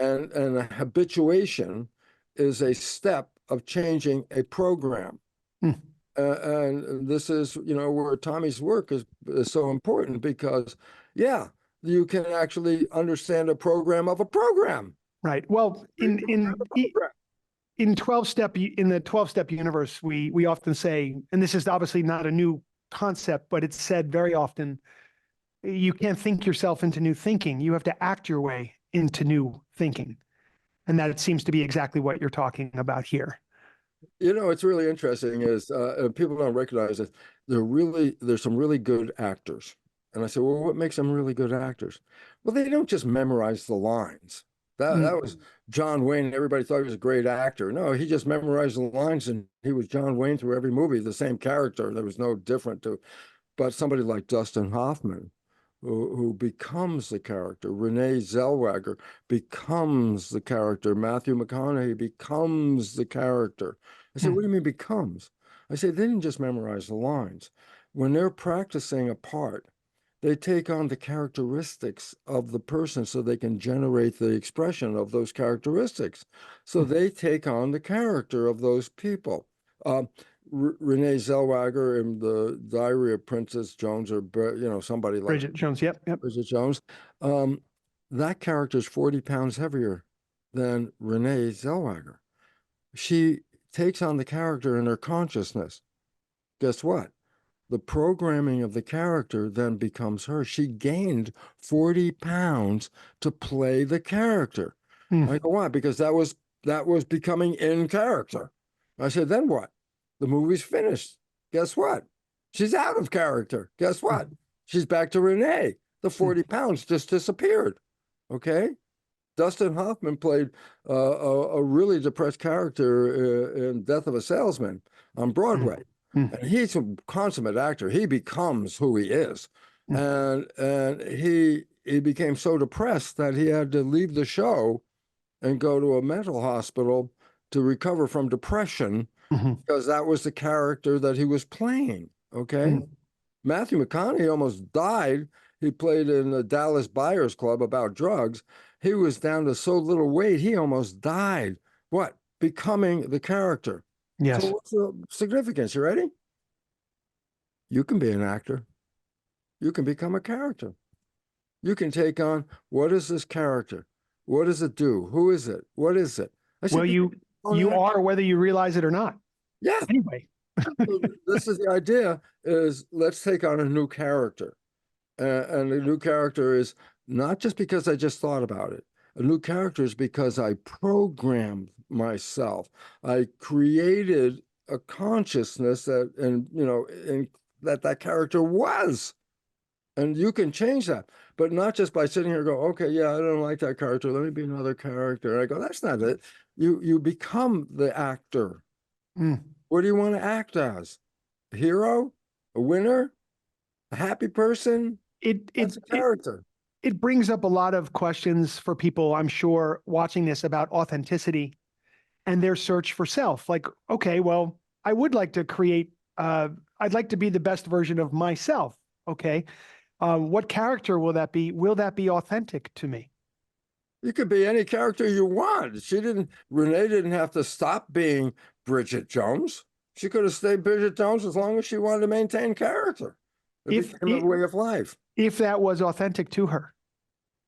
And a habituation is a step of changing a program. And this is, where Tommy's work is so important because, yeah, you can actually understand a program of a program. Right. Well, in the 12-step universe, we often say, and this is obviously not a new concept, but it's said very often, you can't think yourself into new thinking. You have to act your way into new thinking. And that it seems to be exactly what you're talking about here. It's really interesting is people don't recognize it. There's some really good actors. And I said, well, what makes them really good actors? Well, they don't just memorize the lines. That was John Wayne. Everybody thought he was a great actor. No, he just memorized the lines and he was John Wayne through every movie, the same character. There was no different to. But somebody like Dustin Hoffman, who becomes the character, Renee Zellweger becomes the character, Matthew McConaughey becomes the character. I said, what do you mean becomes? I said, they didn't just memorize the lines. When they're practicing a part, they take on the characteristics of the person so they can generate the expression of those characteristics. So they take on the character of those people. Renee Zellweger in the Diary of Princess Jones, or somebody like Bridget Jones. Yep. Bridget Jones. That character is 40 pounds heavier than Renee Zellweger. She takes on the character in her consciousness. Guess what? The programming of the character then becomes her. She gained 40 pounds to play the character. I go, why? Because that was becoming in character. I said, then what? The movie's finished. Guess what? She's out of character. Guess what? She's back to Renee. The 40 pounds just disappeared. Okay. Dustin Hoffman played a really depressed character in Death of a Salesman on Broadway. And he's a consummate actor. He becomes who he is. And he became so depressed that he had to leave the show and go to a mental hospital to recover from depression because that was the character that he was playing. Okay. Matthew McConaughey almost died. He played in the Dallas Buyers Club about drugs. He was down to so little weight, he almost died. What? Becoming the character. Yes. So what's the significance? You ready? You can be an actor. You can become a character. You can take on, what is this character? What does it do? Who is it? What is it? Well, you are, whether you realize it or not. Yeah. Anyway. This is the idea, is let's take on a new character. And a new character is not just because I just thought about it. A new character is because I programmed myself. I created a consciousness that, and that character was. And you can change that, but not just by sitting here and go, okay, yeah, I don't like that character. Let me be another character. And I go, that's not it. You become the actor. What do you want to act as? A hero? A winner? A happy person? It's a character. It brings up a lot of questions for people, I'm sure, watching this about authenticity and their search for self. Like, okay, well, I would like to create, I'd like to be the best version of myself. Okay. What character will that be? Will that be authentic to me? You could be any character you want. Renee didn't have to stop being Bridget Jones. She could have stayed Bridget Jones as long as she wanted to maintain character. It became a way of life. If that was authentic to her.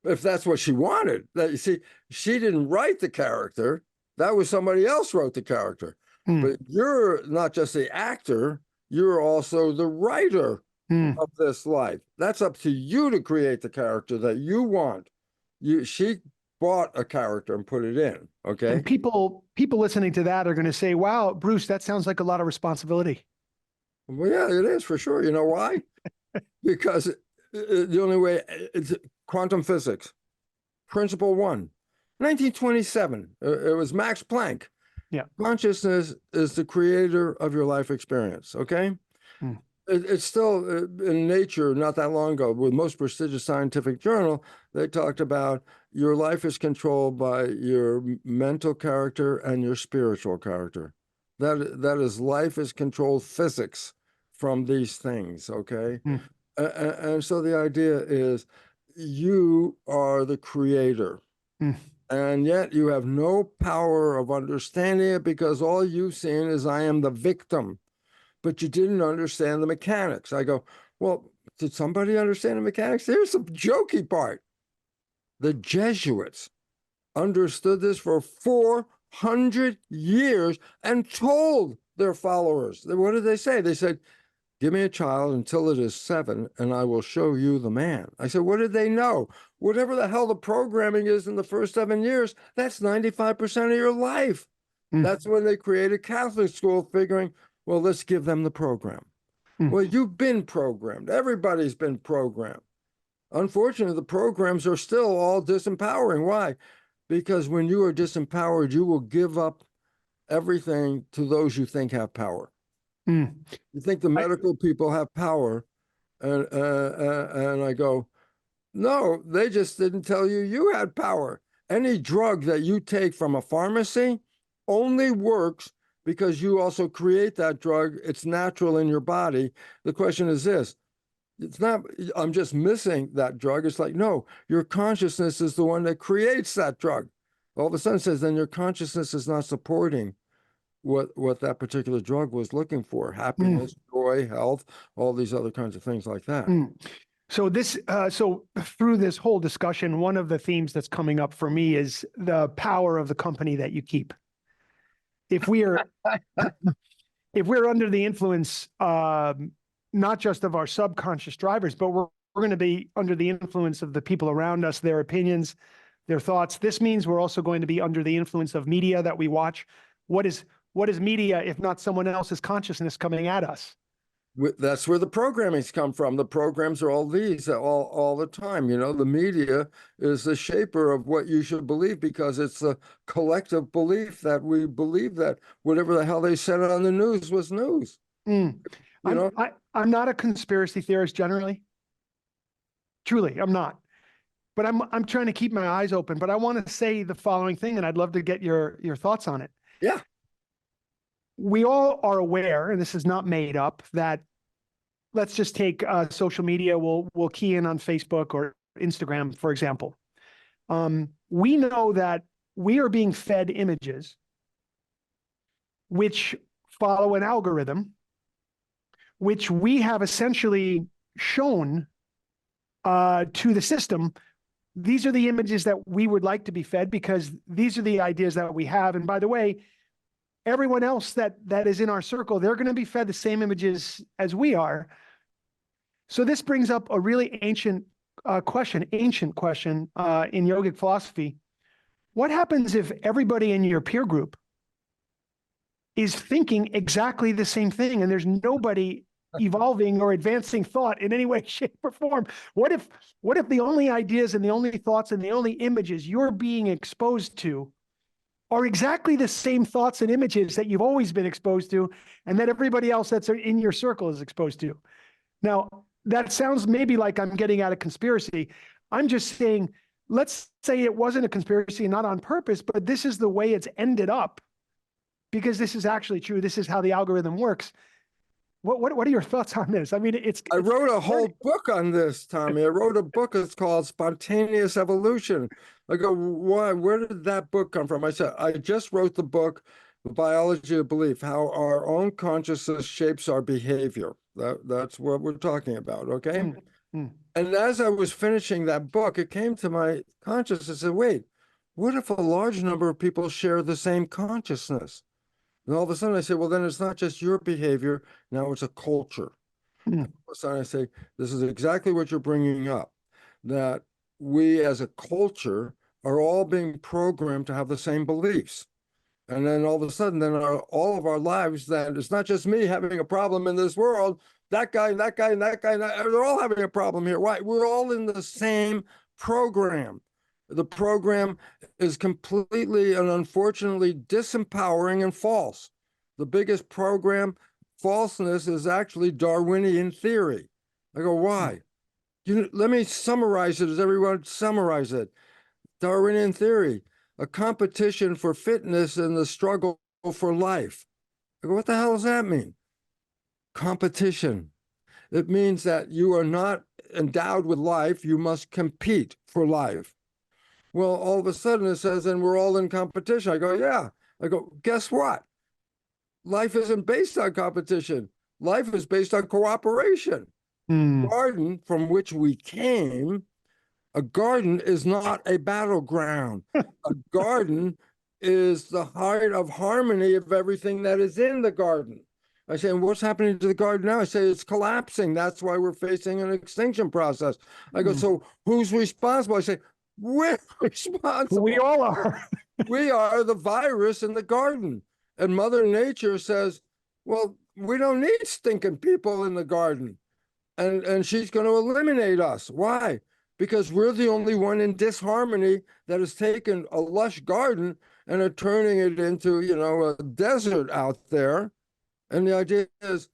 If that's what she wanted. You see, she didn't write the character. That was somebody else wrote the character. But you're not just the actor, you're also the writer of this life. That's up to you to create the character that you want. She bought a character and put it in. Okay. And people listening to that are going to say, wow, Bruce, that sounds like a lot of responsibility. Well, yeah, it is for sure. You know why? Because the only way, it's quantum physics. Principle 1, 1927. It was Max Planck. Yeah. Consciousness is the creator of your life experience. Okay. It's still in Nature not that long ago, with most prestigious scientific journal, they talked about your life is controlled by your mental character and your spiritual character. That is, life is controlled physics from these things. Okay. And so the idea is you are the creator. And yet you have no power of understanding it, because all you've seen is I am the victim. But you didn't understand the mechanics. I go, well, did somebody understand the mechanics? Here's the jokey part. The Jesuits understood this for 400 years and told their followers. What did they say? They said, give me a child until it is 7 and I will show you the man. I said, what did they know? Whatever the hell the programming is in the first 7 years, that's 95% of your life. That's when they created Catholic school, figuring, well, let's give them the program. Well, you've been programmed. Everybody's been programmed. Unfortunately, the programs are still all disempowering. Why? Because when you are disempowered, you will give up everything to those you think have power. You think the medical people have power, and I go, no, they just didn't tell you you had power. Any drug that you take from a pharmacy only works because you also create that drug. It's natural in your body. The question is this. It's not, I'm just missing that drug. It's like, no, your consciousness is the one that creates that drug. All of a sudden it says, then your consciousness is not supporting what that particular drug was looking for. Happiness, joy, health, all these other kinds of things like that. So through this whole discussion, one of the themes that's coming up for me is the power of the company that you keep. If we're under the influence, not just of our subconscious drivers, but we're going to be under the influence of the people around us, their opinions, their thoughts. This means we're also going to be under the influence of media that we watch. What is media if not someone else's consciousness coming at us? That's where the programming's come from. The programs are all these all the time. You know, the media is the shaper of what you should believe because it's a collective belief that we believe that whatever the hell they said on the news was news. Mm. You know, I'm not a conspiracy theorist generally. Truly, I'm not. But I'm trying to keep my eyes open. But I want to say the following thing, and I'd love to get your thoughts on it. yeah, We all are aware, and this is not made up, that let's just take social media. We'll key in on Facebook or Instagram, for example. We know that we are being fed images which follow an algorithm, which we have essentially shown to the system. These are the images that we would like to be fed because these are the ideas that we have. And by the way, everyone else that is in our circle, they're going to be fed the same images as we are. So this brings up a really ancient question in yogic philosophy. What happens if everybody in your peer group is thinking exactly the same thing and there's nobody evolving or advancing thought in any way, shape, or form? What if the only ideas and the only thoughts and the only images you're being exposed to are exactly the same thoughts and images that you've always been exposed to and that everybody else that's in your circle is exposed to? Now, that sounds maybe like I'm getting at a conspiracy. I'm just saying, let's say it wasn't a conspiracy, not on purpose, but this is the way it's ended up because this is actually true. This is how the algorithm works. What are your thoughts on this? I mean, I wrote a whole book on this, Tommy. I wrote a book. It's called Spontaneous Evolution. I go, why? Where did that book come from? I said, I just wrote the book, The Biology of Belief, how our own consciousness shapes our behavior. That's what we're talking about, okay? And as I was finishing that book, it came to my consciousness and said, wait, what if a large number of people share the same consciousness? And all of a sudden I say, well, then it's not just your behavior. Now it's a culture. All of a sudden I say, this is exactly what you're bringing up, that we as a culture are all being programmed to have the same beliefs. And then all of a sudden, then all of our lives, that it's not just me having a problem in this world, that guy, and that guy, and that guy, they're all having a problem here. Why? We're all in the same program. The program is completely and unfortunately disempowering and false. The biggest program falseness is actually Darwinian theory. I go, why? Let me summarize it as everyone summarize it. Darwinian theory, a competition for fitness and the struggle for life. I go, what the hell does that mean? Competition. It means that you are not endowed with life. You must compete for life. Well, all of a sudden it says, and we're all in competition. I go, yeah. I go, guess what? Life isn't based on competition. Life is based on cooperation. Garden from which we came, a garden is not a battleground. A garden is the heart of harmony of everything that is in the garden. I say, what's happening to the garden now? I say, it's collapsing. That's why we're facing an extinction process. I go, so who's responsible? I say, we're responsible. We all are. We are the virus in the garden. And Mother Nature says, well, we don't need stinking people in the garden. And she's going to eliminate us. Why? Because we're the only one in disharmony that has taken a lush garden and are turning it into, a desert out there. And the idea is,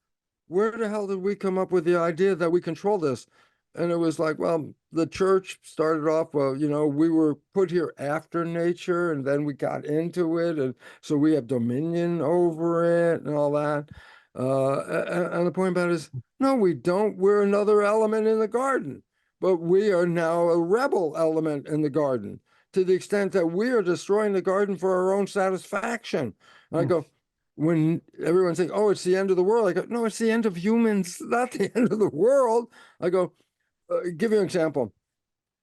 where the hell did we come up with the idea that we control this? And it was like, well, the church started off, well, we were put here after nature and then we got into it. And so we have dominion over it and all that. And the point about it is, no, we don't. We're another element in the garden, but we are now a rebel element in the garden to the extent that we are destroying the garden for our own satisfaction. And I go, when everyone's saying, oh, it's the end of the world, I go, no, it's the end of humans, not the end of the world. I go, give you an example.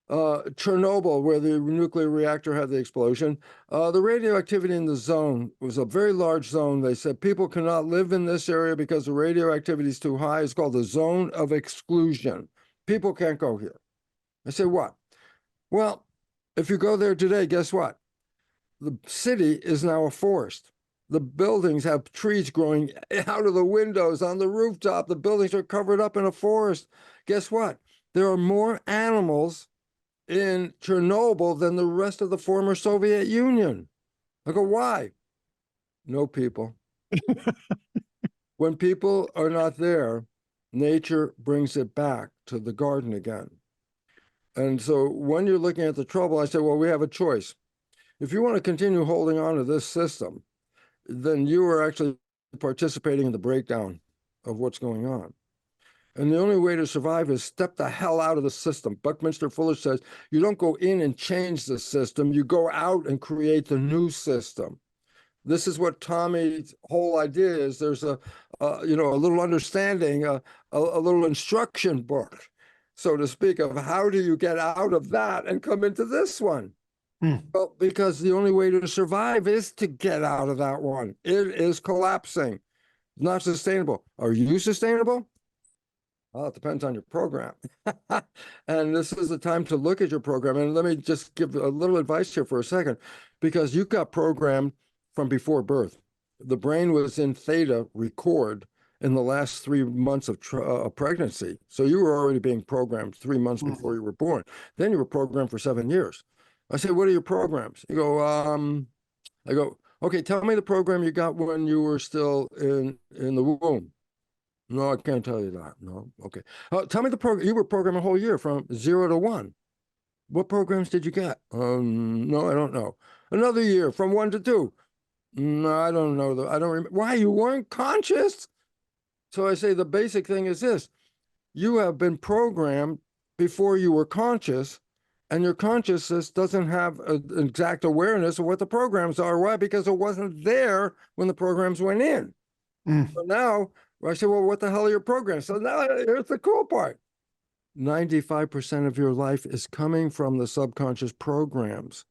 Chernobyl, where the nuclear reactor had the explosion, the radioactivity in the zone was a very large zone. They said people cannot live in this area because the radioactivity is too high. It's called the zone of exclusion. People can't go here. I say, what? Well, if you go there today, guess what? The city is now a forest. The buildings have trees growing out of the windows on the rooftop. The buildings are covered up in a forest. Guess what? There are more animals in Chernobyl than the rest of the former Soviet Union. I go, why? No people. When people are not there, nature brings it back to the garden again. And so when you're looking at the trouble, I say, well, we have a choice. If you want to continue holding on to this system, then you are actually participating in the breakdown of what's going on. And the only way to survive is step the hell out of the system. Buckminster Fuller says, you don't go in and change the system, you go out and create the new system. This is what Tommy's whole idea is. There's a little understanding, a little instruction book, so to speak, of how do you get out of that and come into this one. Well, because the only way to survive is to get out of that one. It is collapsing. It's not sustainable. Are you sustainable? Well, it depends on your program. And this is the time to look at your program. And let me just give a little advice here for a second, because you got programmed from before birth. The brain was in theta record in the last 3 months of pregnancy. So you were already being programmed 3 months before you were born. Then you were programmed for 7 years. I say, what are your programs? You go, I go, okay, tell me the program you got when you were still in the womb. No, I can't tell you that. No, okay. Tell me the program. You were programmed a whole year from 0 to 1. What programs did you get? No, I don't know. Another year from 1 to 2. No, I don't know. I don't remember. Why? You weren't conscious? So I say the basic thing is this. You have been programmed before you were conscious, and your consciousness doesn't have an exact awareness of what the programs are. Why? Because it wasn't there when the programs went in. So now I say, well, what the hell are your programs? So now here's the cool part. 95% of your life is coming from the subconscious programs.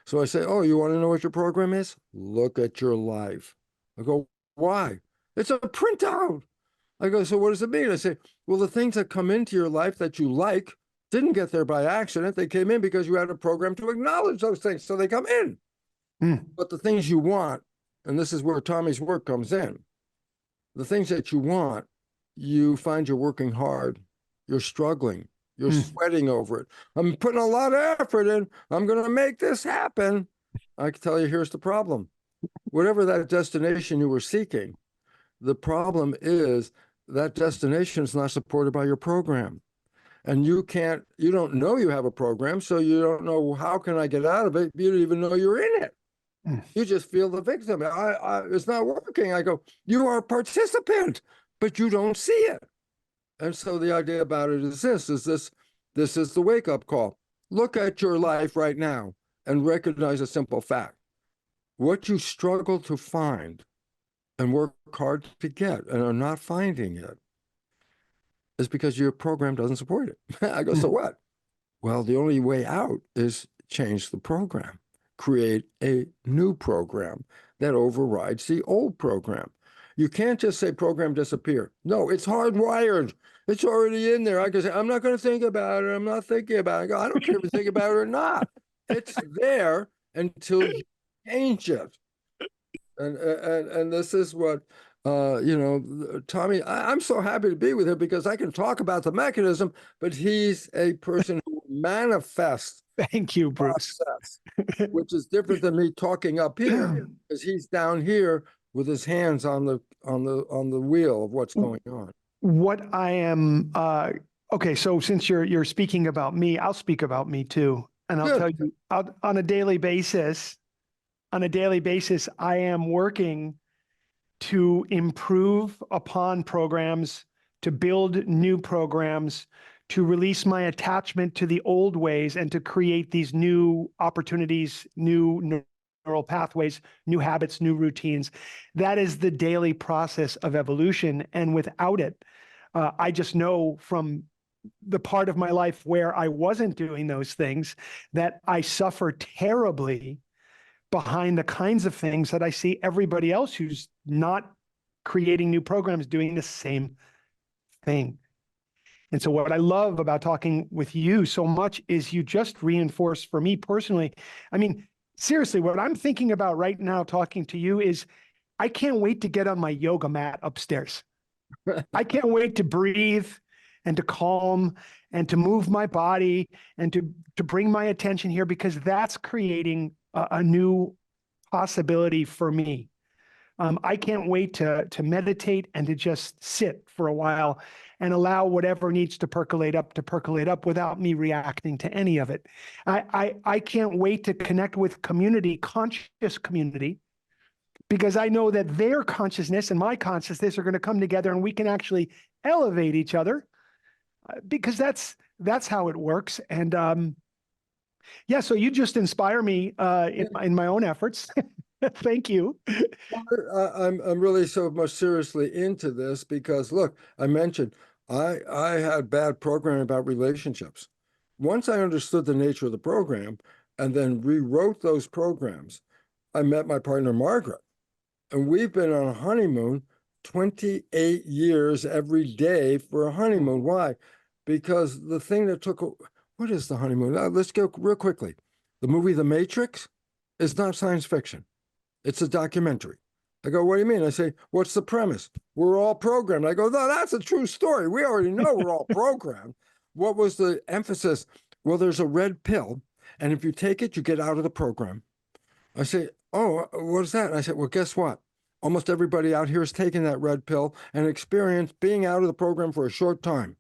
So I say, oh, you want to know what your program is? Look at your life. I go, why? It's a printout. I go, so what does it mean? I say, well, the things that come into your life that you like didn't get there by accident. They came in because you had a program to acknowledge those things. So they come in. But the things you want, and this is where Tommy's work comes in, the things that you want, you find you're working hard. You're struggling. You're sweating over it. I'm putting a lot of effort in. I'm going to make this happen. I can tell you, here's the problem. Whatever that destination you were seeking, the problem is that destination is not supported by your program. And you don't know you have a program, so you don't know, how can I get out of it? You don't even know you're in it. You just feel the victim. It's not working. I go, you are a participant, but you don't see it. And so the idea about it is this is the wake-up call. Look at your life right now and recognize a simple fact. What you struggle to find and work hard to get and are not finding it is because your program doesn't support it. I go, so what? Well, the only way out is change the program. Create a new program that overrides the old program. You can't just say program disappear. No, it's hardwired. It's already in there. I can say, I'm not going to think about it. I'm not thinking about it. I go, I don't care if you think about it or not. It's there until you change it. And this is what, Tommy, I'm so happy to be with him because I can talk about the mechanism, but he's a person who manifests. Thank you, Bruce. Process, which is different than me talking up here, because he's down here with his hands on the wheel of what's going on. What I am, okay, so since you're speaking about me, I'll speak about me too. And I'll tell you, on a daily basis, I am working to improve upon programs, to build new programs, to release my attachment to the old ways and to create these new opportunities, new neural pathways, new habits, new routines. That is the daily process of evolution. And without it, I just know from the part of my life where I wasn't doing those things that I suffer terribly behind the kinds of things that I see everybody else who's not creating new programs doing the same thing. And so what I love about talking with you so much is you just reinforce for me personally. I mean, seriously, what I'm thinking about right now talking to you is I can't wait to get on my yoga mat upstairs. I can't wait to breathe and to calm and to move my body and to bring my attention here, because that's creating a new possibility for me. I can't wait to meditate and to just sit for a while and allow whatever needs to percolate up without me reacting to any of it. I can't wait to connect with community, conscious community, because I know that their consciousness and my consciousness are going to come together and we can actually elevate each other, because that's how it works. And yeah, so you just inspire me in my own efforts. Thank you. I'm really so much seriously into this because look, I mentioned I had bad programming about relationships. Once I understood the nature of the program and then rewrote those programs, I met my partner Margaret, and we've been on a honeymoon 28 years every day for a honeymoon. Why? Because the thing that what is the honeymoon? Let's go real quickly. The movie The Matrix is not science fiction. It's a documentary. I go, what do you mean? I say, what's the premise? We're all programmed. I go, no, that's a true story. We already know we're all programmed. What was the emphasis? Well, there's a red pill, and if you take it, you get out of the program. I say, oh, what is that? And I said, well, guess what? Almost everybody out here is taking that red pill and experience being out of the program for a short time.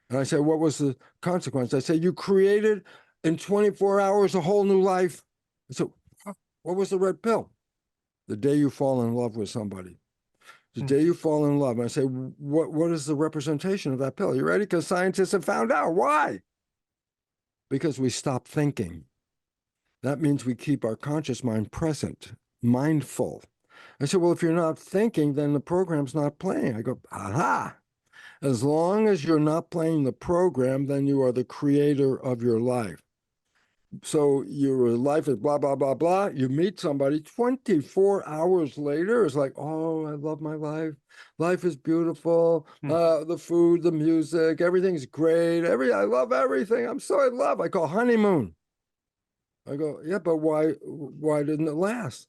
And I say, what was the consequence? I say, you created in 24 hours a whole new life. So what was the red pill? The day you fall in love with somebody. The day you fall in love. And I say, what is the representation of that pill? You ready? Because scientists have found out. Why? Because we stop thinking. That means we keep our conscious mind present, mindful. I said, well, if you're not thinking, then the program's not playing. I go, aha. As long as you're not playing the program, then you are the creator of your life. So your life is blah, blah, blah, blah. You meet somebody 24 hours later, it's like, oh, I love my life. Life is beautiful. The food, the music, everything's great. I love everything. I'm so in love. I call honeymoon. I go, yeah, but why didn't it last?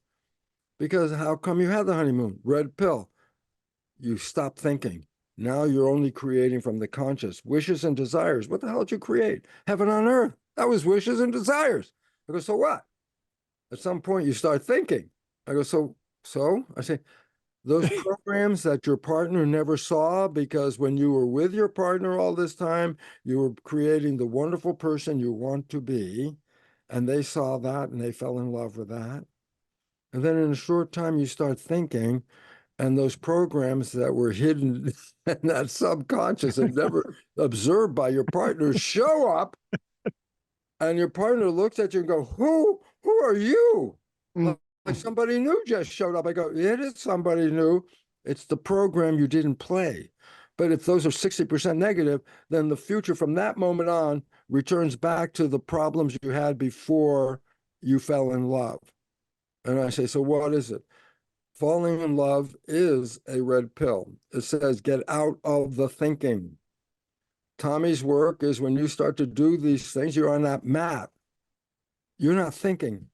Because how come you had the honeymoon? Red pill. You stop thinking. Now you're only creating from the conscious. Wishes and desires. What the hell did you create? Heaven on earth. That was wishes and desires. I go, so what? At some point you start thinking. I go, so? I say, those programs that your partner never saw, because when you were with your partner all this time, you were creating the wonderful person you want to be, and they saw that and they fell in love with that. And then in a short time you start thinking, and those programs that were hidden in that subconscious and never observed by your partner show up, and your partner looks at you and go, who are you? Like somebody new just showed up. I go, it is somebody new. It's the program you didn't play. But if those are 60% negative, then the future from that moment on returns back to the problems you had before you fell in love. And I say, so what is it? Falling in love is a red pill. It says, get out of the thinking. Tommy's work is when you start to do these things, you're on that mat. You're not thinking.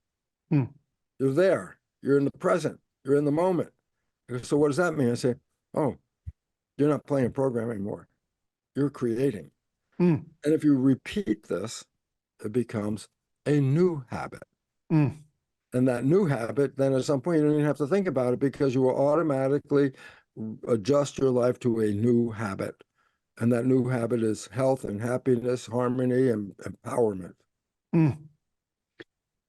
You're there. You're in the present. You're in the moment. So what does that mean? I say, oh, you're not playing a program anymore. You're creating. And if you repeat this, it becomes a new habit. And that new habit, then at some point, you don't even have to think about it, because you will automatically adjust your life to a new habit. And that new habit is health and happiness, harmony, and empowerment.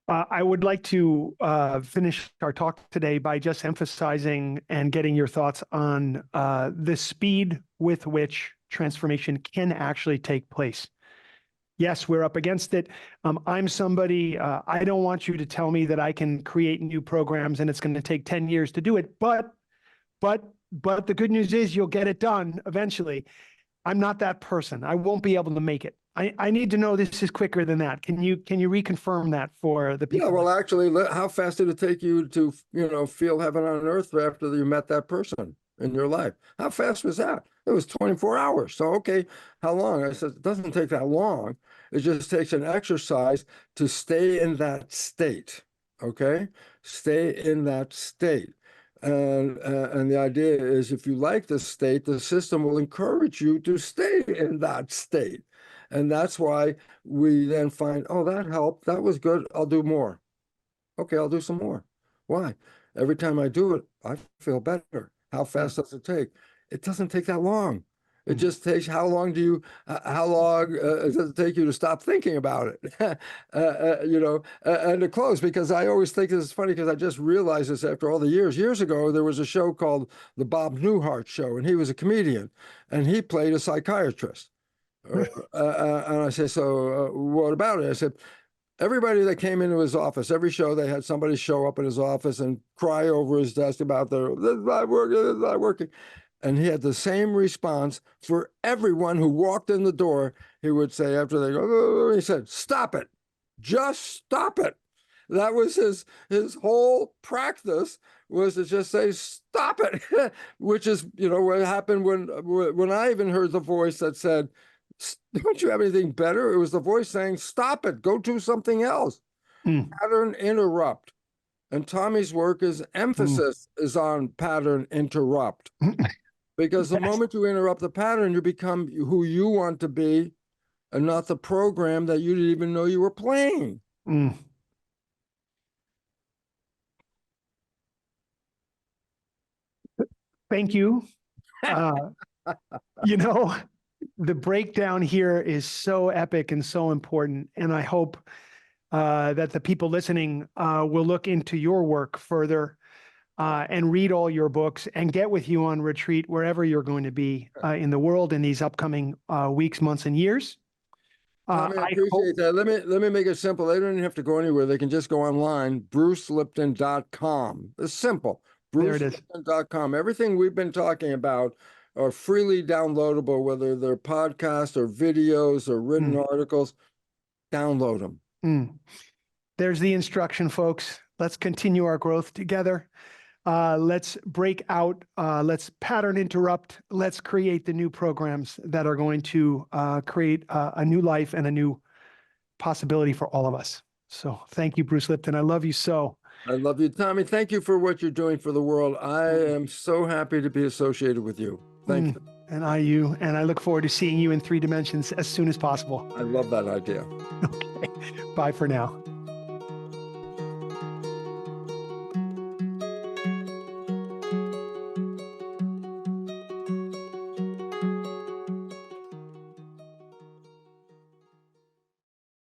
I would like to finish our talk today by just emphasizing and getting your thoughts on the speed with which transformation can actually take place. Yes, we're up against it. I'm somebody, I don't want you to tell me that I can create new programs and it's going to take 10 years to do it, but the good news is you'll get it done eventually. I'm not that person. I won't be able to make it. I need to know this is quicker than that. Can you reconfirm that for the people? Yeah, well, actually, how fast did it take you to, feel heaven on earth after you met that person in your life? How fast was that? It was 24 hours. So, okay, how long? I said, it doesn't take that long. It just takes an exercise to stay in that state, okay? Stay in that state. And the idea is if you like the state, the system will encourage you to stay in that state. And that's why we then find, oh, that helped. That was good. I'll do more. Okay, I'll do some more. Why? Every time I do it, I feel better. How fast does it take? It doesn't take that long. It just takes how long does it take you to stop thinking about it? And to close, because I always think this is funny because I just realized this after all the years. Years ago, there was a show called The Bob Newhart Show, and he was a comedian, and he played a psychiatrist. And I said, so what about it? I said, everybody that came into his office, every show, they had somebody show up in his office and cry over his desk about this is not working, this is not working. And he had the same response for everyone who walked in the door. He would say after they go, oh, he said, stop it. Just stop it. That was his whole practice, was to just say, stop it, which is, what happened when I even heard the voice that said, don't you have anything better? It was the voice saying, stop it, go do something else. Pattern interrupt. And Tommy's work is emphasis is on pattern interrupt. Because the moment you interrupt the pattern, you become who you want to be and not the program that you didn't even know you were playing. Thank you. The breakdown here is so epic and so important. And I hope that the people listening will look into your work further and read all your books and get with you on retreat wherever you're going to be in the world in these upcoming weeks, months, and years. I appreciate that. Let me make it simple. They don't even have to go anywhere. They can just go online, brucelipton.com. It's simple. brucelipton.com. Everything we've been talking about are freely downloadable, whether they're podcasts or videos or written articles. Download them. There's the instruction, folks. Let's continue our growth together. Let's break out. Let's pattern interrupt. Let's create the new programs that are going to create a new life and a new possibility for all of us. So thank you, Bruce Lipton. I love you so. I love you, Tommy. Thank you for what you're doing for the world. I am so happy to be associated with you. Thank you. And I look forward to seeing you in 3 dimensions as soon as possible. I love that idea. Okay. Bye for now.